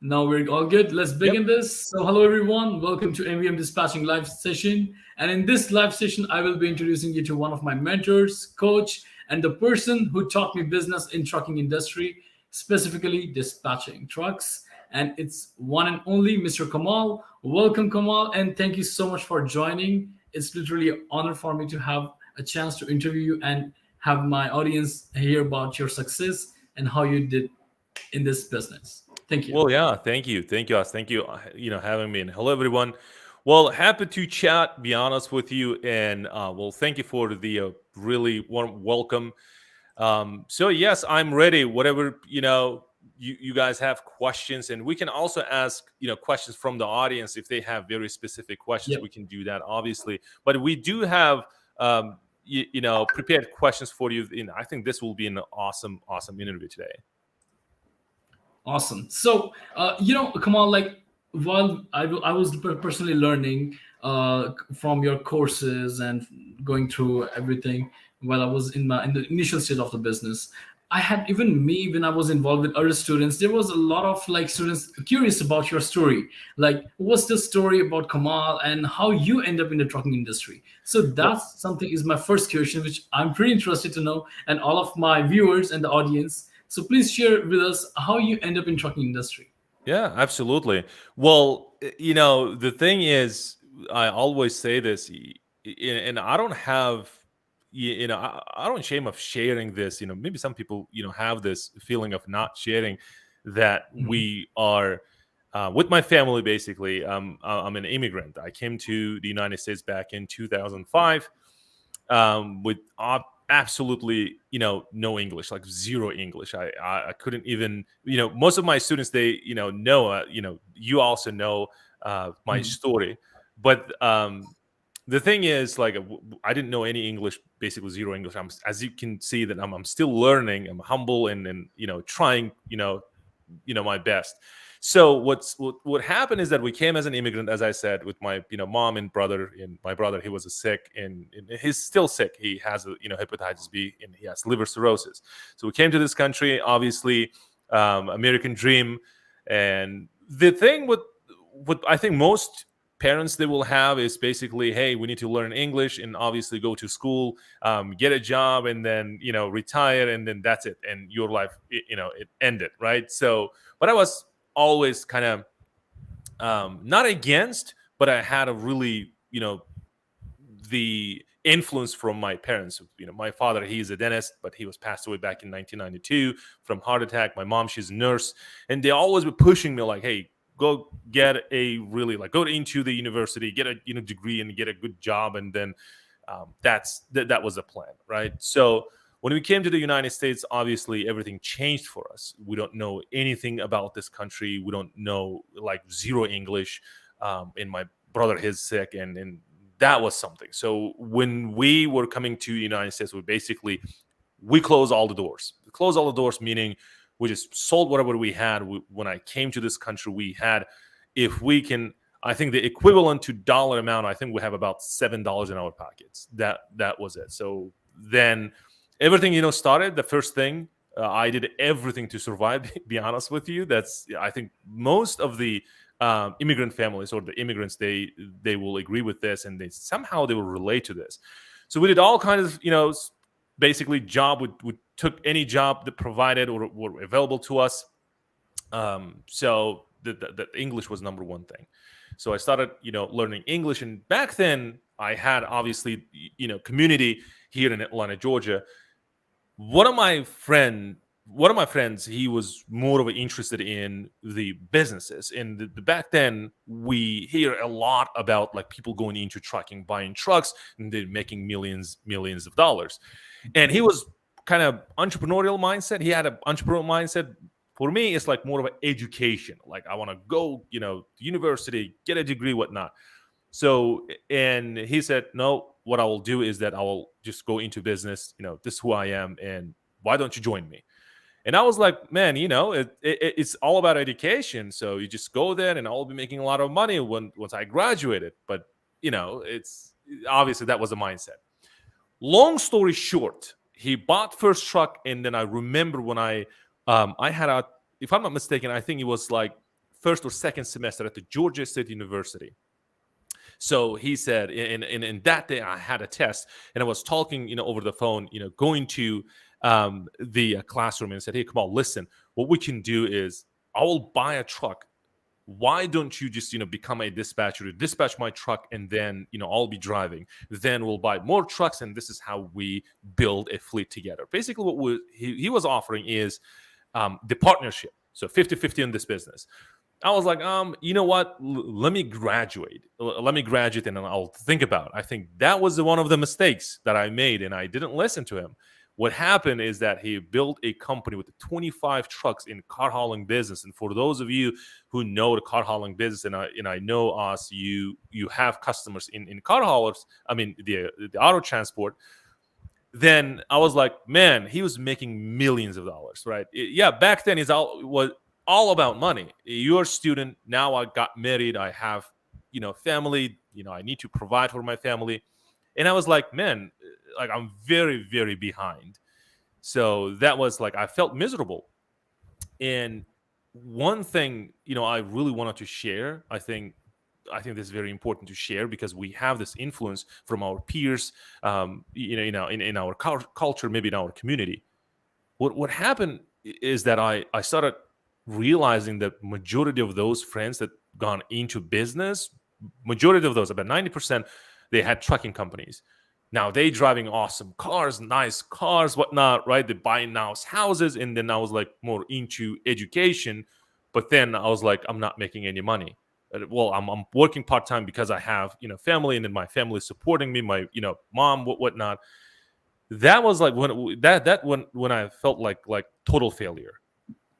Now we're all good. Let's Yep. begin this. So, hello everyone. Welcome to MVM Dispatching live session. And in this live session, I will be introducing you to one of my mentors, coach, and the person who taught me business in trucking industry, specifically dispatching trucks. And it's one and only Mr. Kamal. Welcome, Kamal, and thank you so much for joining. It's literally an honor for me to have a chance to interview you and have my audience hear about your success and how you did in this business. Thank you. Well, yeah. Thank you, Us. Thank you. Having me. And hello, everyone. Well, happy to chat. Be honest with you, and thank you for the really warm welcome. So yes, I'm ready. Whatever you guys have questions, and we can also ask questions from the audience if they have very specific questions. Yep. We can do that, obviously. But we do have prepared questions for you. I think this will be an awesome interview today. Awesome. So, Kamal, like, while I was personally learning from your courses and going through everything while I was in the initial stage of the business, I had even me when I was involved with other students. There was a lot of like students curious about your story, like what's the story about Kamal and how you end up in the trucking industry. So Well, that's something is my first question, which I'm pretty interested to know, and all of my viewers and the audience. So please share with us how you end up in trucking industry. yeah, absolutely. Well, the thing is, I always say this, and I don't have, I don't shame of sharing this. Maybe some people, have this feeling of not sharing that Mhm. we are with my family. Basically, I'm an immigrant. I came to the United States back in 2005 with absolutely no English, like zero English. I couldn't even most of my students, they know you also know my Mhm. story, but the thing is, like, I didn't know any English, basically zero English. As you can see, that I'm still learning. I'm humble and trying my best. So what happened is that we came as an immigrant, as I said, with my mom and brother. And my brother, he was sick, and he's still sick. He has hepatitis B, and he has liver cirrhosis. So we came to this country, obviously, American dream. And the thing with what I think most parents, they will have, is basically, hey, we need to learn English and obviously go to school, get a job, and then retire, and then that's it, and your life it ended, right? So, but I was always kind of not against, but I had a really the influence from my parents. My father, he's a dentist, but he was passed away back in 1992 from heart attack. My mom, she's a nurse, and they always were pushing me like, hey, go get a really, like, go into the university, get a degree, and get a good job, and then that was the plan, right? So when we came to the United States, obviously everything changed for us. We don't know anything about this country. We don't know, like, zero English. And my brother is sick, and that was something. So when we were coming to the United States, we closed all the doors. We closed all the doors, meaning we just sold whatever we had. When I came to this country, we had, if we can, I think the equivalent to dollar amount, I think we have about $7 in our pockets. That was it. So then everything started. The first thing, I did everything to survive. Be honest with you, that's, I think, most of the immigrant families, or the immigrants, they will agree with this, and they will relate to this. So we did all kinds of basically job. We took any job that provided or were available to us. So the English was number one thing. So I started learning English, and back then I had, obviously, community here in Atlanta, Georgia. One of my friends, he was more of interested in the businesses. And back then, we hear a lot about, like, people going into trucking, buying trucks, and they're making millions of dollars. And he was kind of entrepreneurial mindset. He had an entrepreneurial mindset. For me, it's like more of an education. Like, I want to go to university, get a degree, whatnot. So, and he said, no, what I will do is that I will just go into business. This is who I am, and why don't you join me? And I was like, man, it's all about education. So you just go there, and I'll be making a lot of money once I graduated. But it's obviously that was the mindset. Long story short, he bought first truck, and then I remember when I had a, if I'm not mistaken, I think it was like first or second semester at the Georgia State University. So he said, in that day, I had a test, and I was talking, over the phone, going to the classroom, and said, "Hey, Kamal, listen, what we can do is I will buy a truck. Why don't you just, become a dispatcher, dispatch my truck, and then, I'll be driving. Then we'll buy more trucks, and this is how we build a fleet together." Basically, what he was offering is the partnership. So 50-50 in this business. I was like, you know what? Let me graduate. Let me graduate, and then I'll think about it. I think that was one of the mistakes that I made, and I didn't listen to him. What happened is that he built a company with 25 trucks in car hauling business. And for those of you who know the car hauling business, and I know us, you have customers in car haulers. I mean, the auto transport. Then I was like, man, he was making millions of dollars, right? Yeah, back then was all about money. You're a student. Now I got married. I have, family. I need to provide for my family. And I was like, man, like I'm very, very behind. So that was like, I felt miserable. And one thing, I really wanted to share, I think this is very important to share because we have this influence from our peers, in our culture, maybe in our community. What happened is that I started realizing that majority of those friends that gone into business, majority of those, about 90%, they had trucking companies. Now they driving awesome cars, nice cars, whatnot, right? They buying nice houses, and then I was like more into education, but then I was like, I'm not making any money. Well, I'm working part time because I have family, and then my family is supporting me, my mom, whatnot. That was like when I felt like total failure.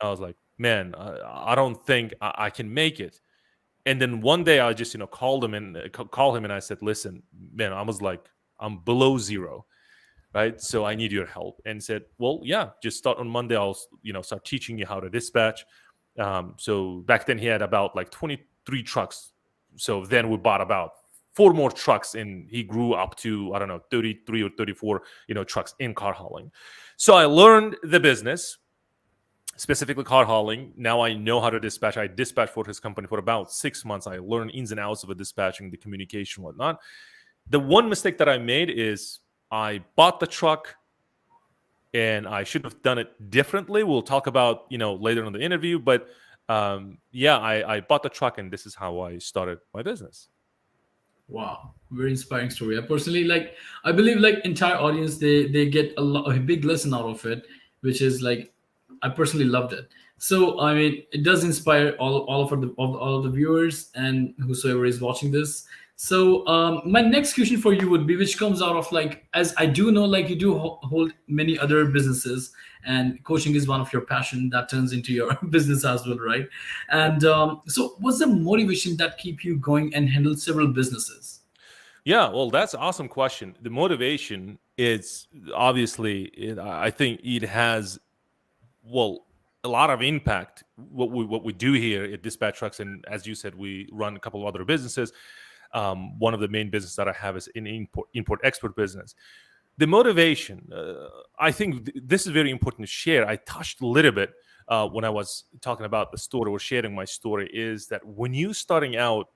I was like, man, I don't think I can make it. And then one day I just called him and call him, and I said, listen, man, I was like, I'm below zero, right? So I need your help. And said, well, yeah, just start on Monday. I'll start teaching you how to dispatch. So back then he had about like 23 trucks. So then we bought about 4 more trucks, and he grew up to, I don't know, 33 or 34 trucks in car hauling. So I learned the business, specifically car hauling. Now I know how to dispatch. I dispatched for his company for about 6 months. I learned ins and outs of the dispatching, the communication, whatnot. The one mistake that I made is I bought the truck, and I should have done it differently. We'll talk about later in the interview, but I bought the truck, and this is how I started my business. Wow, very inspiring story. I personally like. I believe like entire audience they get a big lesson out of it, which is like I personally loved it. So I mean, it does inspire all of the viewers and whosoever is watching this. So my next question for you would be, which comes out of like, as I do know, like you do hold many other businesses, and coaching is one of your passion that turns into your business as well, right? And so, what's the motivation that keep you going and handle several businesses? Yeah, well, that's an awesome question. The motivation is obviously, I think it has, well, a lot of impact. What we do here at Dispatch Trucks, and as you said, we run a couple of other businesses. One of the main business that I have is an import export business. The motivation, I think this is very important to share. I touched a little bit when I was talking about the story or sharing my story, is that when you starting out,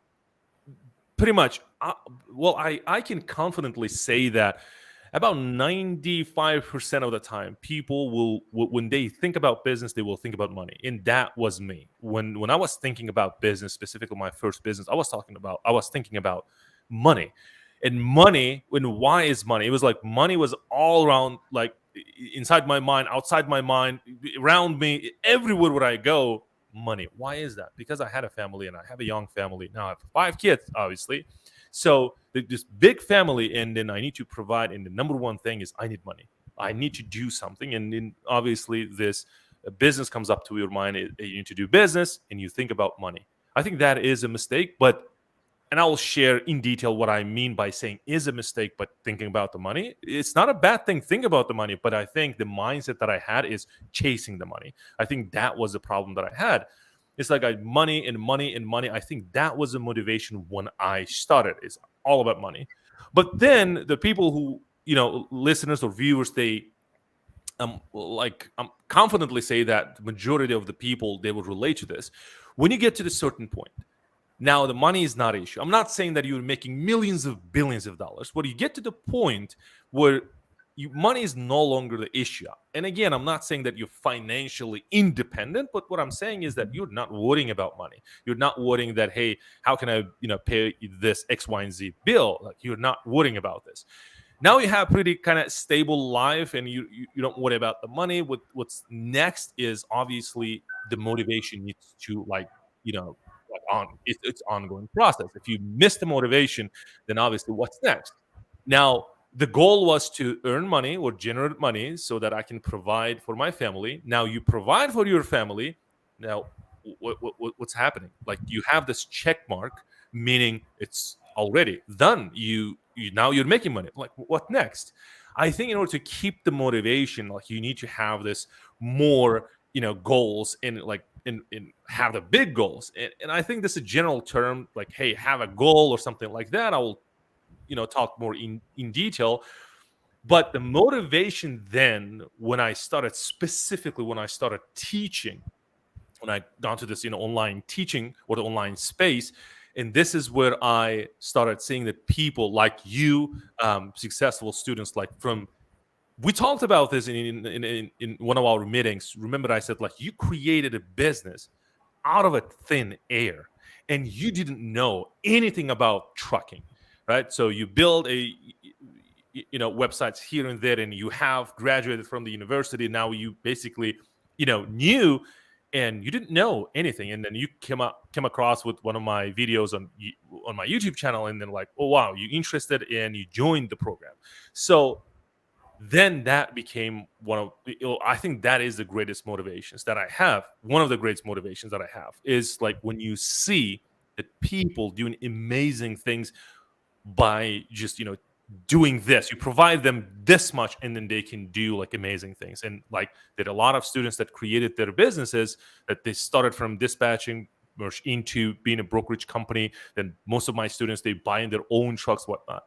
pretty much, I can confidently say that about 95% of the time, people when they think about business, they will think about money. And that was me. When I was thinking about business, specifically my first business, I was thinking about money. And money, and why is money? It was like money was all around, like inside my mind, outside my mind, around me, everywhere where I go, money. Why is that? Because I had a family, and I have a young family. Now I have 5 kids, obviously. So this big family, and then I need to provide. And the number one thing is I need money. I need to do something. And then obviously this business comes up to your mind. You need to do business, and you think about money. I think that is a mistake, and I will share in detail what I mean by saying is a mistake, but thinking about the money. It's not a bad thing. Think about the money, but I think the mindset that I had is chasing the money. I think that was the problem that I had. It's like money and money and money. I think that was the motivation when I started. It's all about money. But then the people who, listeners or viewers, they confidently say that the majority of the people, they will relate to this. When you get to the certain point, now the money is not an issue. I'm not saying that you're making millions of billions of dollars, but you get to the point where money is no longer the issue. And again, I'm not saying that you're financially independent, but what I'm saying is that you're not worrying about money. You're not worrying that, hey, how can I, pay this X, Y, and Z bill? Like, you're not worrying about this. Now you have pretty kind of stable life, and you don't worry about the money. What's next is obviously the motivation needs to it's ongoing process. If you miss the motivation, then obviously what's next? Now the goal was to earn money or generate money so that I can provide for my family. Now you provide for your family. Now what's happening? Like, you have this check mark, meaning it's already done. You now you're making money. Like, what next? I think in order to keep the motivation, like, you need to have this more goals and have the big goals. And I think this is a general term, like, hey, have a goal or something like that. I will talk more in detail. But the motivation then, when I started teaching, when I got to this online teaching or the online space, and this is where I started seeing that people like you, successful students, like from, we talked about this in one of our meetings. Remember, I said, like, you created a business out of a thin air, and you didn't know anything about trucking, right? So you build websites here and there, and you have graduated from the university. Now you basically knew, and you didn't know anything, and then you came across with one of my videos on my YouTube channel, and then, like, oh wow, you interested, and you joined the program. So then that became I think that is the greatest motivations that I have. One of the greatest motivations that I have is, like, when you see that people doing amazing things by just doing this, you provide them this much, and then they can do, like, amazing things. And, like, there are a lot of students that created their businesses, that they started from dispatching, merged into being a brokerage company. Then most of my students, they buy in their own trucks, whatnot,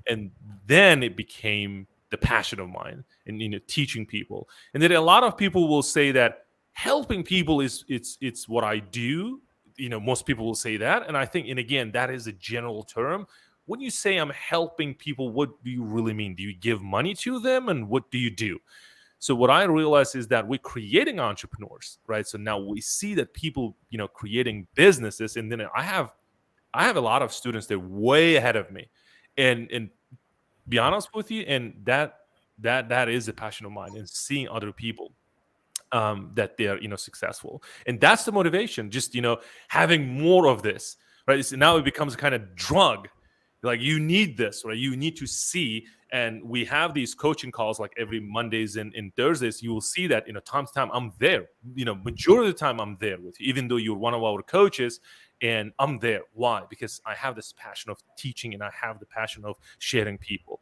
and then it became the passion of mine, and teaching people. And then a lot of people will say that helping people is it's what I do. Most people will say that, and I think, and again, that is a general term. When you say I'm helping people, what do you really mean? Do you give money to them, and what do you do? So what I realize is that we're creating entrepreneurs, right? So now we see that people, creating businesses, and then I have a lot of students that are way ahead of me, and be honest with you, and that is a passion of mine, and seeing other people that they're successful, and that's the motivation. Just having more of this, right? So now it becomes a kind of drug. Like, you need this, right? You need to see, and we have these coaching calls like every Mondays and Thursdays. You will see that time to time I'm there. Majority of the time I'm there with you, even though you're one of our coaches, and I'm there. Why? Because I have this passion of teaching, and I have the passion of sharing people.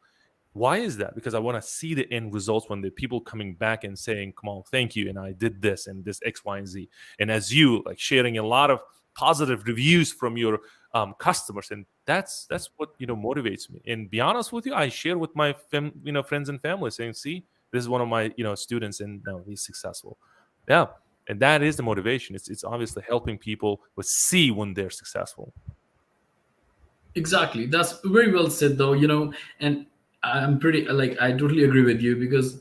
Why is that? Because I want to see the end results, when the people coming back and saying, Kamal, thank you, and I did this and this X, Y, and Z. And as you, like, sharing a lot of positive reviews from your customers, and that's what motivates me. And be honest with you, I share with my friends and family, saying, see, this is one of my students, and now he's successful. Yeah. And that is the motivation. It's obviously helping people but see when they're successful. Exactly. That's very well said, though, and I'm pretty, like, I totally agree with you, because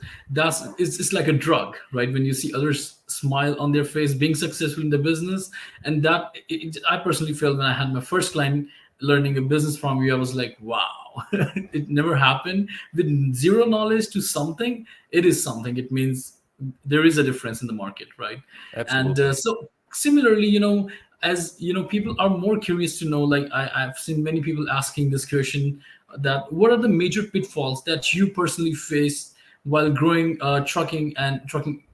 it's like a drug, right? When you see others smile on their face being successful in the business, and I personally felt when I had my first client learning a business from you, I was like, wow, it never happened. With zero knowledge to something, it is something. It means there is a difference in the market, right? And Absolutely. so similarly, as people are more curious to know, like, I've seen many people asking this question, that what are the major pitfalls that you personally face while growing trucking,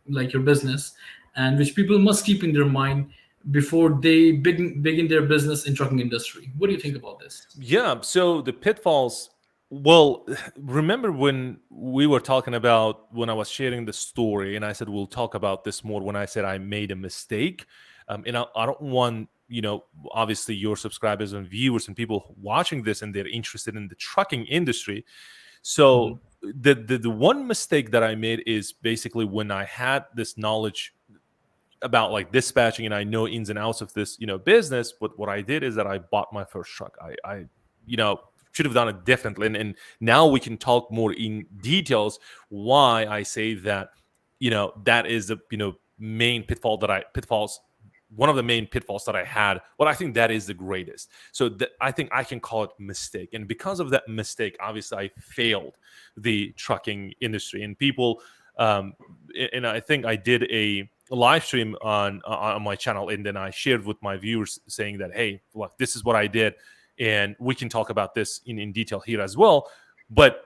like, your business, and which people must keep in their mind before they begin their business in trucking industry. What do you think about this? Yeah. So the pitfalls. Well, remember when we were talking about, when I was sharing the story, and I said we'll talk about this more, when I said I made a mistake, and I don't want obviously your subscribers and viewers and people watching this, and they're interested in the trucking industry. So the one mistake that I made is basically when I had this knowledge about like dispatching and I know ins and outs of this, business. But what I did is that I bought my first truck. I should have done it differently. And now we can talk more in details why I say that, that is the, main pitfalls, one of the main pitfalls that I had. Well, I think that is the greatest. So I think I can call it mistake. And because of that mistake, obviously I failed the trucking industry and people, and I think I did a live stream on my channel, and then I shared with my viewers saying that, hey, look, this is what I did, and we can talk about this in detail here as well. But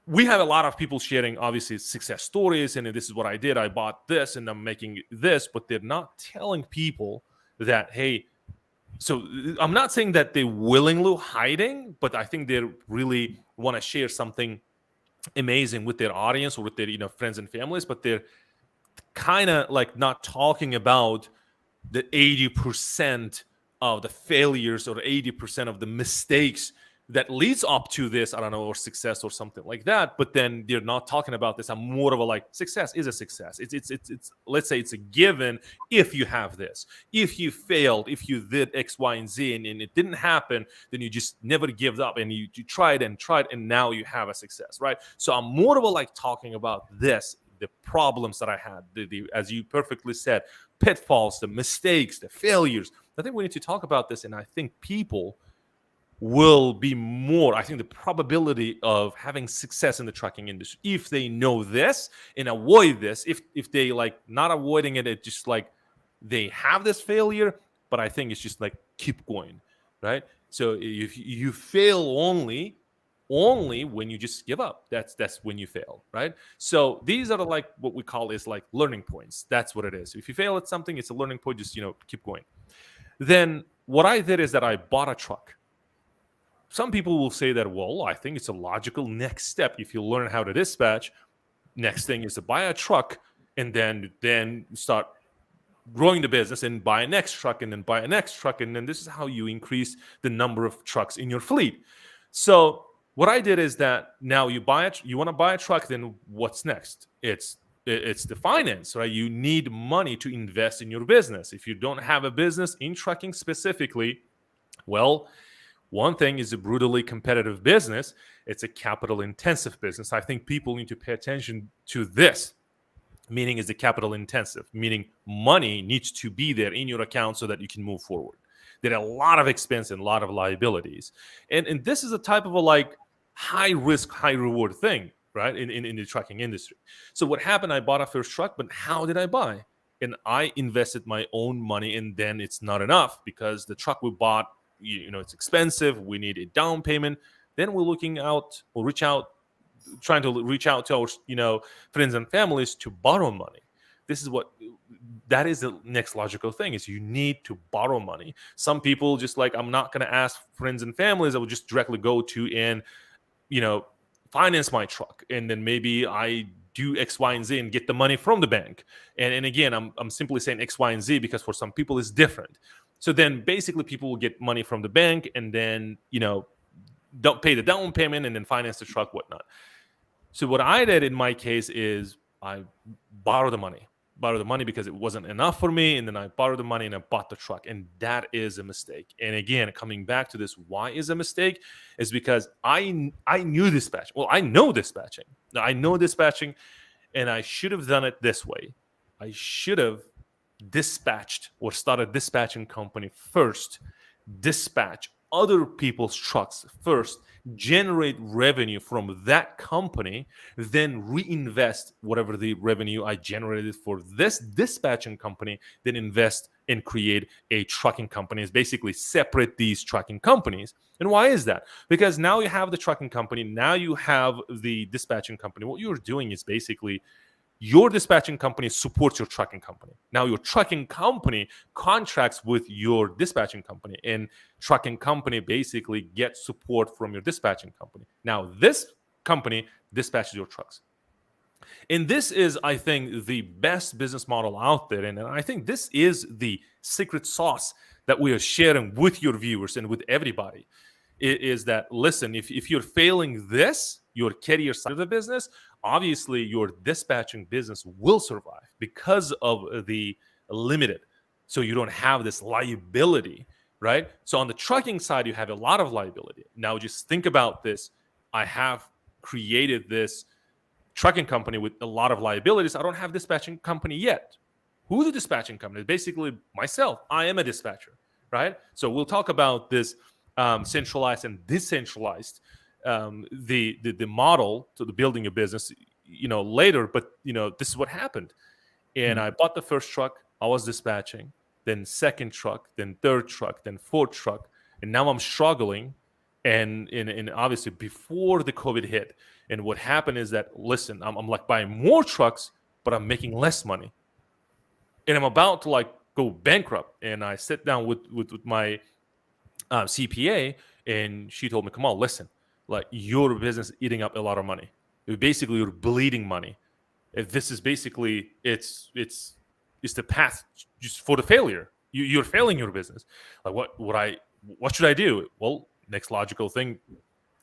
we have a lot of people sharing obviously success stories, and this is what I did. I bought this and I'm making this, but they're not telling people that, hey, so I'm not saying that they're willingly hiding, but I think they really want to share something amazing with their audience or with their friends and families, but they're kind of like not talking about the 80% of the failures or 80% of the mistakes that leads up to this, I don't know, or success or something like that. But then they're not talking about this. I'm more of a like, success is a success. It's let's say it's a given if you have this. If you failed, if you did X, Y, and Z and it didn't happen, then you just never give up and you tried and now you have a success, right? So I'm more of a like talking about this, the problems that I had, the as you perfectly said, pitfalls, the mistakes, the failures. I think we need to talk about this, and I think people will be more, I think the probability of having success in the trucking industry, if they know this and avoid this, if they like not avoiding it, it's just like they have this failure, but I think it's just like keep going, right? So if you fail only when you just give up, that's when you fail, right? So these are like what we call is like learning points. That's what it is. If you fail at something, it's a learning point, just keep going. Then what I did is that I bought a truck. Some people will say that, well, I think it's a logical next step. If you learn how to dispatch, next thing is to buy a truck and then start growing the business and buy a next truck and then buy a next truck. And then this is how you increase the number of trucks in your fleet. So what I did is that now you want to buy a truck, then what's next? It's the finance, right? You need money to invest in your business. If you don't have a business in trucking specifically, well, one thing is a brutally competitive business. It's a capital intensive business. I think people need to pay attention to this. Meaning is the capital intensive, meaning money needs to be there in your account so that you can move forward. There are a lot of expense and a lot of liabilities. And this is a type of a like high risk, high reward thing, right? In the trucking industry. So what happened, I bought a first truck, but how did I buy? And I invested my own money, and then it's not enough because the truck we bought, it's expensive. We need a down payment. Then we're trying to reach out to our, friends and families to borrow money. That is the next logical thing is you need to borrow money. Some people just like, I'm not going to ask friends and families. I will just directly go to and, finance my truck. And then maybe I do X, Y, and Z and get the money from the bank. And again, I'm simply saying X, Y, and Z because for some people it's different. So then basically people will get money from the bank and then, don't pay the down payment and then finance the truck, whatnot. So what I did in my case is I borrowed the money because it wasn't enough for me. And then I borrowed the money and I bought the truck. And that is a mistake. And again, coming back to this, why is a mistake is because I knew dispatching. Well, I know dispatching. Now, I know dispatching and I should have done it this way. I should have dispatched or started dispatching company first, dispatch other people's trucks first, generate revenue from that company, then reinvest whatever the revenue I generated for this dispatching company, then invest and create a trucking company. It's basically separate these trucking companies. And why is that? Because now you have the trucking company, now you have the dispatching company. What you're doing is basically your dispatching company supports your trucking company. Now your trucking company contracts with your dispatching company, and trucking company basically gets support from your dispatching company. Now this company dispatches your trucks. And this is, I think, the best business model out there. And I think this is the secret sauce that we are sharing with your viewers and with everybody. Is that, listen, if you're failing this, your career side of the business, obviously your dispatching business will survive because of the limited. So you don't have this liability, right? So on the trucking side, you have a lot of liability. Now just think about this. I have created this trucking company with a lot of liabilities. I don't have dispatching company yet. Who's the dispatching company? Basically myself. I am a dispatcher, right? So we'll talk about this centralized and decentralized the model to the building a business, later. But this is what happened. And I bought the first truck. I was dispatching, then second truck, then third truck, then fourth truck, and now I'm struggling. And obviously before the COVID hit, and what happened is that, listen, I'm like buying more trucks, but I'm making less money, and I'm about to like go bankrupt. And I sit down with my CPA, and she told me, Kamal, listen, like your business is eating up a lot of money. Basically, you're bleeding money. If this is basically it's the path just for the failure. You're failing your business. Like what should I do? Well, next logical thing,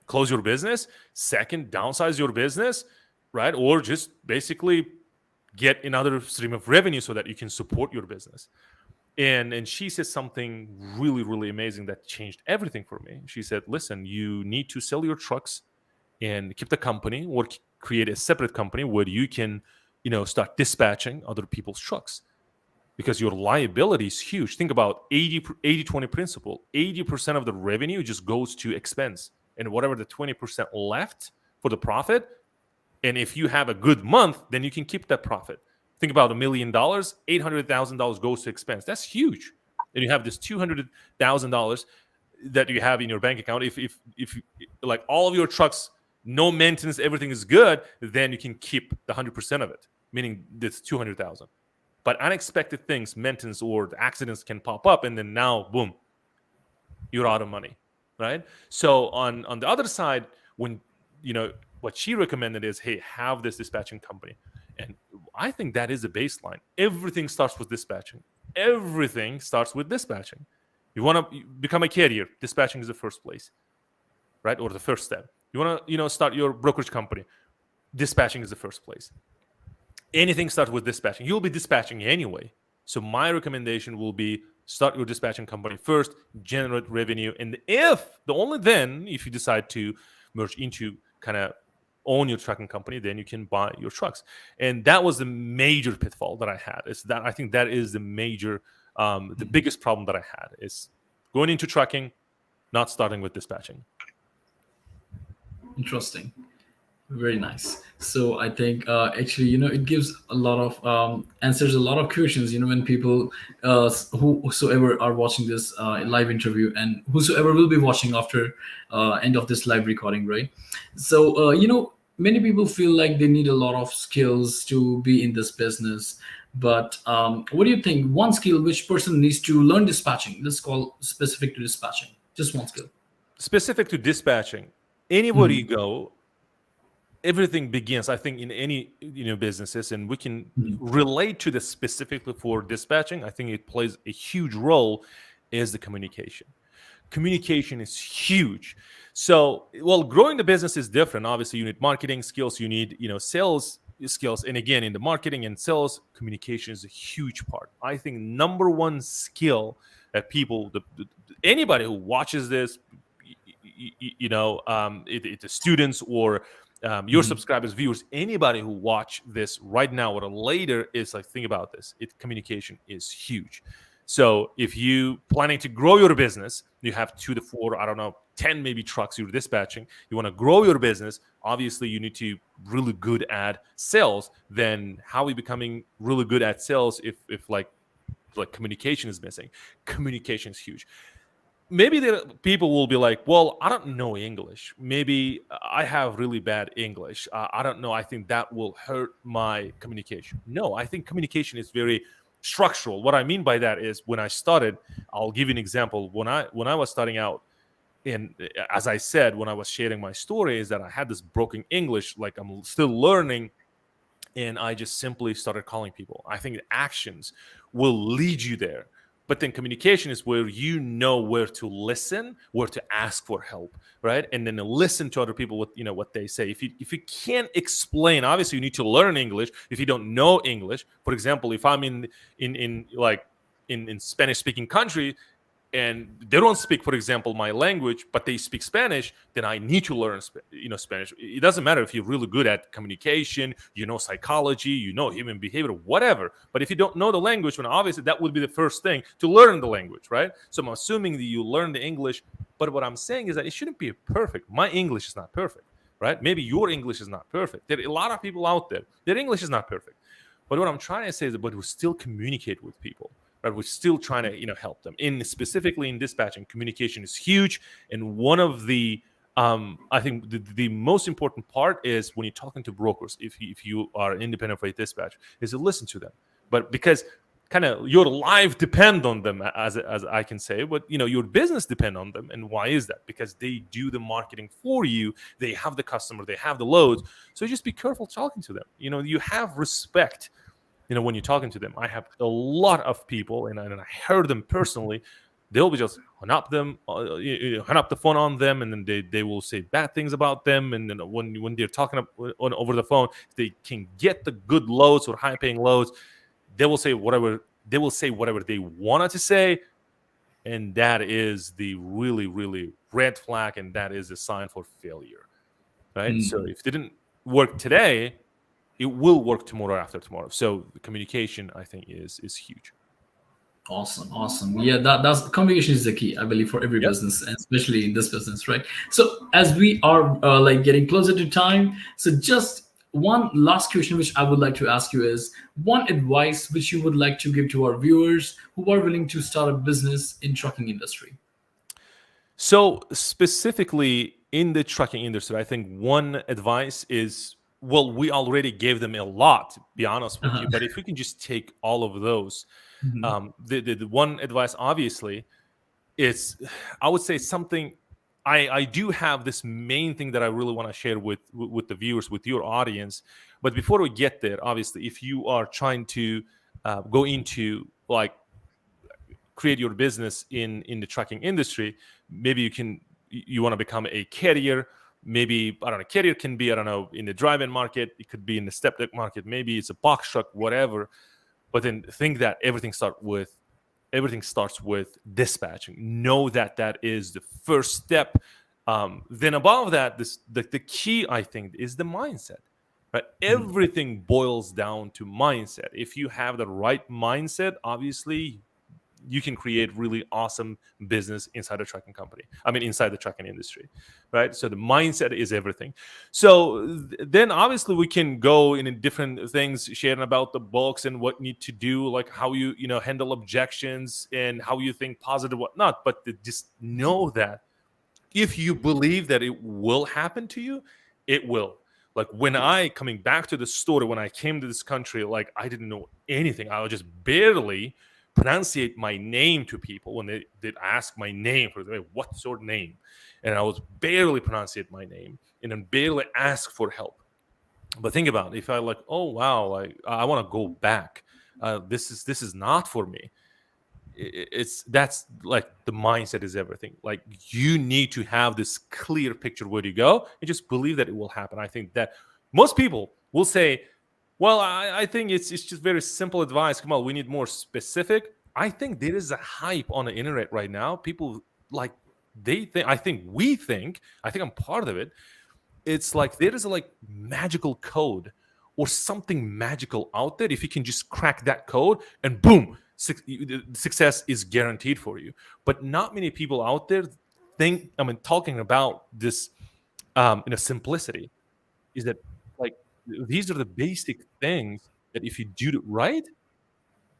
close your business. Second, downsize your business, right? Or just basically get another stream of revenue so that you can support your business. And she said something really, really amazing that changed everything for me. She said, listen, you need to sell your trucks and keep the company, or create a separate company where you can, start dispatching other people's trucks, because your liability is huge. Think about 80-20 principle. 80% of the revenue just goes to expense, and whatever the 20% left for the profit. And if you have a good month, then you can keep that profit. Think about $1 million, $800,000 goes to expense. That's huge. And you have this $200,000 that you have in your bank account. If like all of your trucks, no maintenance, everything is good, then you can keep the 100% of it, meaning this 200,000. But unexpected things, maintenance or accidents can pop up, and then now, boom, you're out of money, right? So on the other side, when what she recommended is, hey, have this dispatching company. And I think that is the baseline. Everything starts with dispatching. Everything starts with dispatching. You want to become a carrier, dispatching is the first place, right? Or the first step. You want to, start your brokerage company, dispatching is the first place. Anything starts with dispatching. You'll be dispatching anyway. So my recommendation will be start your dispatching company first, generate revenue, and only then, if you decide to merge into kind of own your trucking company, then you can buy your trucks. And that was the major pitfall that I had. I think that is the major, the biggest problem that I had is going into trucking, not starting with dispatching. Interesting. Very nice. So I think actually, it gives a lot of answers a lot of questions. When people whosoever are watching this live interview, and whosoever will be watching after end of this live recording, right? So many people feel like they need a lot of skills to be in this business. But what do you think? One skill which person needs to learn dispatching. Let's call specific to dispatching. Just one skill. Specific to dispatching, anywhere you go, everything begins, I think, in any businesses, and we can relate to this specifically for dispatching. I think it plays a huge role is the communication. Communication is huge. So, well, growing the business is different. Obviously, you need marketing skills, you need sales skills, and again, in the marketing and sales, communication is a huge part. I think number one skill that people, anybody who watches this, it's the students or your subscribers, viewers, anybody who watch this right now or later, is like, think about this. Communication is huge. So if you planning to grow your business, you have 2 to 4, I don't know, 10 maybe trucks you're dispatching. You want to grow your business. Obviously, you need to really good at sales. Then how are you becoming really good at sales if like communication is missing? Communication is huge. Maybe the people will be like, well, I don't know English. Maybe I have really bad English. I don't know. I think that will hurt my communication. No, I think communication is very structural. What I mean by that is, when I started, I'll give you an example. When I was starting out, and as I said, when I was sharing my story, is that I had this broken English, like I'm still learning, and I just simply started calling people. I think actions will lead you there. But then communication is where you know where to listen, where to ask for help, right? And then listen to other people what they say. If you can't explain, obviously you need to learn English. If you don't know English, for example, if I'm in Spanish speaking country and they don't speak, for example, my language, but they speak Spanish, then I need to learn Spanish. It doesn't matter if you're really good at communication, psychology, human behavior, whatever. But if you don't know the language, then obviously that would be the first thing to learn the language, right? So I'm assuming that you learn the English, but what I'm saying is that it shouldn't be perfect. My English is not perfect, right? Maybe your English is not perfect. There are a lot of people out there, their English is not perfect. But what I'm trying to say is that, but we still communicate with people. Right, we're still trying to help them. Specifically in dispatching, communication is huge, and one of the I think the most important part is when you're talking to brokers. If you are an independent freight dispatch, is to listen to them. But because kind of your life depend on them, as I can say, but your business depend on them. And why is that? Because they do the marketing for you. They have the customer, they have the loads. So just be careful talking to them. You have respect. When you're talking to them. I have a lot of people, and I heard them personally. They'll be just hang up the phone on them, and then they will say bad things about them. And then when they're talking over the phone, they can get the good loads or high-paying loads. They will say whatever they wanted to say, and that is the really, really red flag, and that is a sign for failure, right? So if it didn't work today, it will work tomorrow after tomorrow. So the communication, I think, is huge. Awesome. Yeah, that's communication is the key, I believe, for every Yep. business, and especially in this business, right? So as we are like getting closer to time, so just one last question which I would like to ask you is one advice which you would like to give to our viewers who are willing to start a business in trucking industry. So specifically in the trucking industry, I think one advice is, well, we already gave them a lot, to be honest with you. Uh-huh. But if we can just take all of those, Mhm. the one advice, obviously, is, I would say something. I do have this main thing that I really want to share with the viewers, with your audience. But before we get there, obviously, if you are trying to go into like create your business in the trucking industry, maybe you want to become a carrier. Maybe, I don't know, carrier can be, I don't know, in the drive-in market, it could be in the step deck market, maybe it's a box truck, whatever. But then think that everything starts with dispatching. Know that is the first step. Then above that, the key, I think, is the mindset. Right? Everything boils down to mindset. If you have the right mindset, obviously you can create really awesome business inside a trucking company. I mean, inside the trucking industry, right? So the mindset is everything. So then obviously we can go in different things, sharing about the books and what you need to do, like how you handle objections and how you think positive, whatnot. But just know that if you believe that it will happen to you, it will. Like when I coming back to the story, when I came to this country, like I didn't know anything. I was just barely pronunciate my name to people when they did ask my name for what's your name, and I was barely pronunciate my name and then barely ask for help. But think about it, if I like, oh wow, like I want to go back, this is not for me. It's that's like the mindset is everything. Like you need to have this clear picture where you go and just believe that it will happen. I think that most people will say, well, I think it's just very simple advice. Kamal, we need more specific. I think there is a hype on the internet right now. People like they think. I think I'm part of it. It's like there is a like magical code or something magical out there. If you can just crack that code and boom, success is guaranteed for you. But not many people out there think. I mean, talking about this simplicity is that like these are the basic things that if you do it right,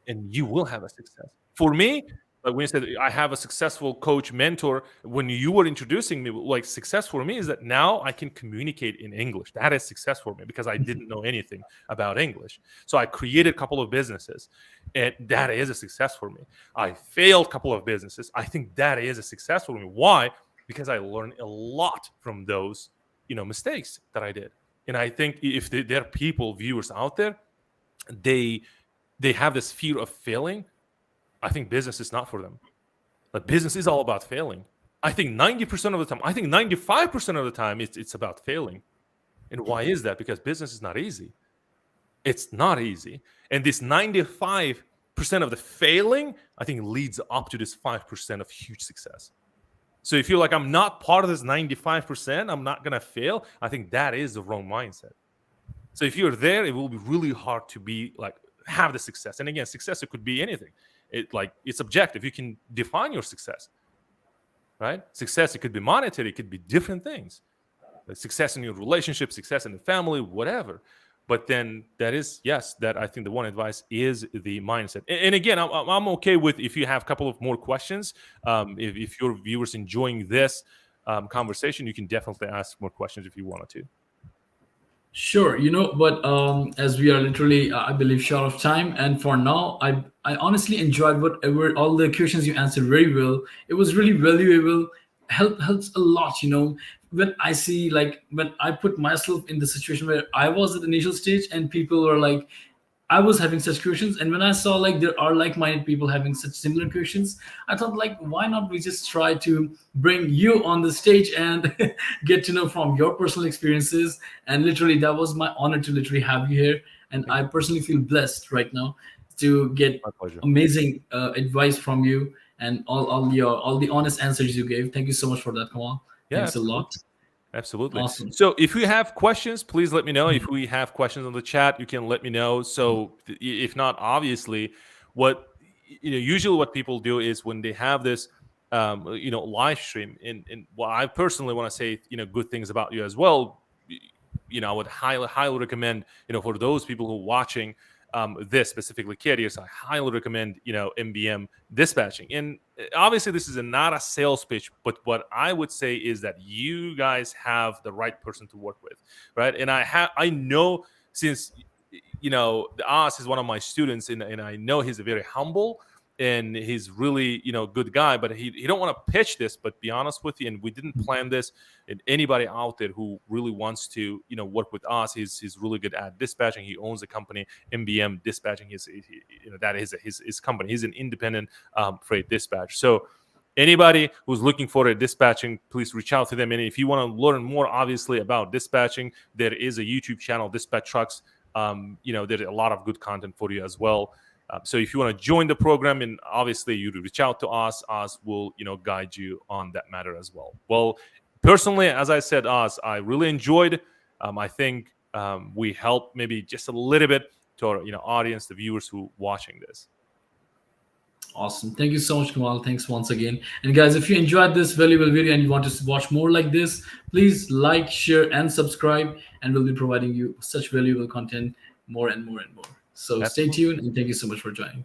and you will have a success. For me, like when you said I have a successful coach mentor, when you were introducing me, like success for me is that now I can communicate in English. That is success for me because I didn't know anything about English. So I created a couple of businesses, and that is a success for me. I failed a couple of businesses. I think that is a success for me. Why? Because I learned a lot from those, mistakes that I did. And I think if there are viewers out there, they have this fear of failing. I think business is not for them. Like business is all about failing. I think 90% of the time, I think 95% of the time, it's about failing. And why is that? Because business is not easy. It's not easy. And this 95% of the failing, I think, leads up to this 5% of huge success. So if you're like, I'm not part of this 95%, I'm not going to fail, I think that is the wrong mindset. So if you're there, it will be really hard to be like, have the success. And again, success, it could be anything. It's objective. You can define your success, right? Success, it could be monetary, it could be different things. Like success in your relationship, success in the family, whatever. But then that is, yes, that I think the one advice is the mindset. And again, I'm okay with if you have a couple of more questions. If your viewers enjoying this conversation, you can definitely ask more questions if you wanted to. Sure, but as we are literally, I believe, short of time, and for now, I honestly enjoyed whatever all the questions you answered very well. It was really valuable. Helps a lot, when I see, like, when I put myself in the situation where I was at the initial stage and people were like, I was having such questions, and when I saw like there are like-minded people having such similar questions, I thought, like, why not we just try to bring you on the stage and get to know from your personal experiences. And literally, that was my honor to literally have you here, and I personally feel blessed right now to get My pleasure. amazing advice from you, and all the honest answers you gave. Thank you so much for that, Kamal. Yeah, Thanks a lot. absolutely. Awesome. So if you have questions, please let me know. If we have questions on the chat, you can let me know. So if not, obviously, what usually what people do is when they have this live stream, and well, I personally want to say good things about you as well. I would highly recommend for those people who are watching this specifically carriers, I highly recommend MBM dispatching. And obviously this is not a sales pitch, but what I would say is that you guys have the right person to work with, right? And I know, since the Oz is one of my students, and I know he's a very humble and he's really good guy, but he don't want to pitch this, but be honest with you, and we didn't plan this. And anybody out there who really wants to work with us, he's really good at dispatching. He owns a company, MBM Dispatching. That is his company. He's an independent freight dispatch. So anybody who's looking for a dispatching, please reach out to them. And if you want to learn more, obviously, about dispatching, there is a YouTube channel, Dispatch Trucks. There's a lot of good content for you as well. So if you want to join the program, and obviously you reach out to us will guide you on that matter as well. Well, personally, as I said, I really enjoyed. I think we helped maybe just a little bit to our audience, the viewers who watching this. Awesome. Thank you so much, Kamal. Thanks once again. And guys, if you enjoyed this valuable video and you want to watch more like this, please like, share, and subscribe. And we'll be providing you such valuable content more and more and more. So Absolutely. Stay tuned, and thank you so much for joining.